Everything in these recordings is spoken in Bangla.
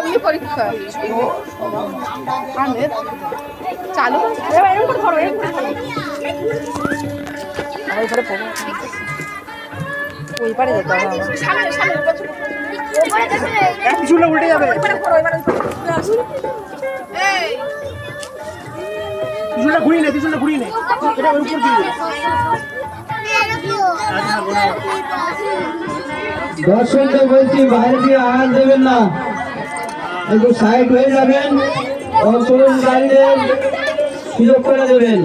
সামনে পরীক্ষা চালু ওই পারে যেতে হবে উল্টে যাবে ঘুরিয়ে নে পিছনটা ঘুরিয়ে নে এটা উপর দিয়ে দর্শকদের বলছি বাইরে দিয়ে আওয়াজ দেবেন না, একটু সাইড হয়ে যাবেন, অংশগ্রহণকারীদের সুযোগ করে দেবেন।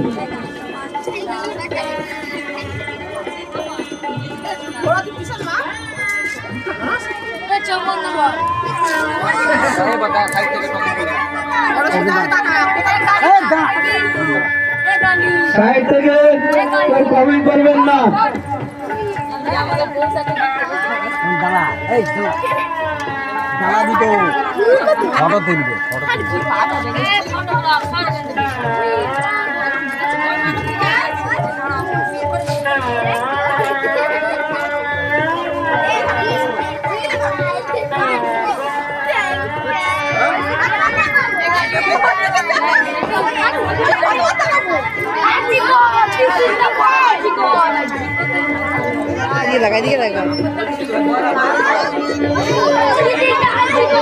সাইড থেকে কেউ কমেন্ট করবেন না। ফটো তুলবে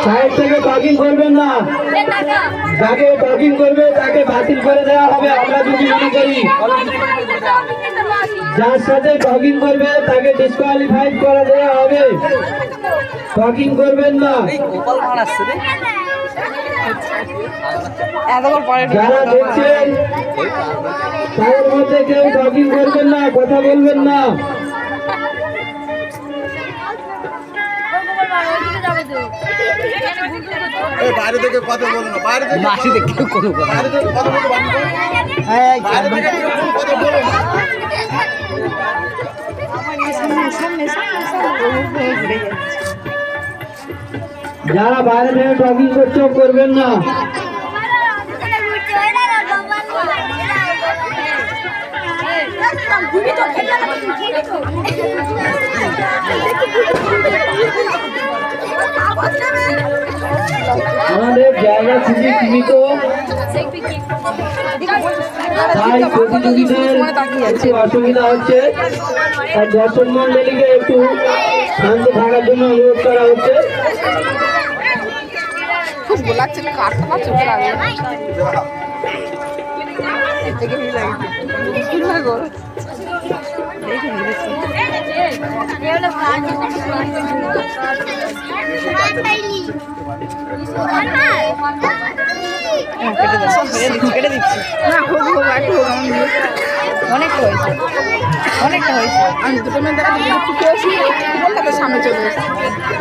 সাইড থেকে টকিং করবেন না, যাকে টকিং করবে তাকে বাতিল করে দেওয়া হবে। আমরা যদি মনে করি যার সাথে টকিং করবে তাকে ডিসকোয়ালিফাইড করে দেওয়া হবে। টকিং করবেন না। যারা দেখছেন তাদের মধ্যে কেউ টকিং করবেন না, কথা বলবেন না। বাইরে থেকে কথা বলো না, বাইরে থেকে মাসি দেখে কোনো কথা বাইরে থেকে কথা বলতে বারণ করো। বাইরে থেকে কেউ কোনো কথা বলো না। যারা বাইরে থেকে টকিং করছো করবেন না। আমাদের জায়গা খুবই সীমিত, তাই প্রতিযোগীদের একটু অসুবিধা হচ্ছে। আর দর্শক মন্ডলীকে একটু শান্ত থাকার জন্য অনুরোধ করা হচ্ছে। অনেকটা হয়েছে অনেকটা হয়েছে আমি দুটো মেয়ে দেখা ফুটে আসি কলকাতার সামনে চলে এসেছি।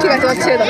ঠিক আছে ছেড়ে দাও।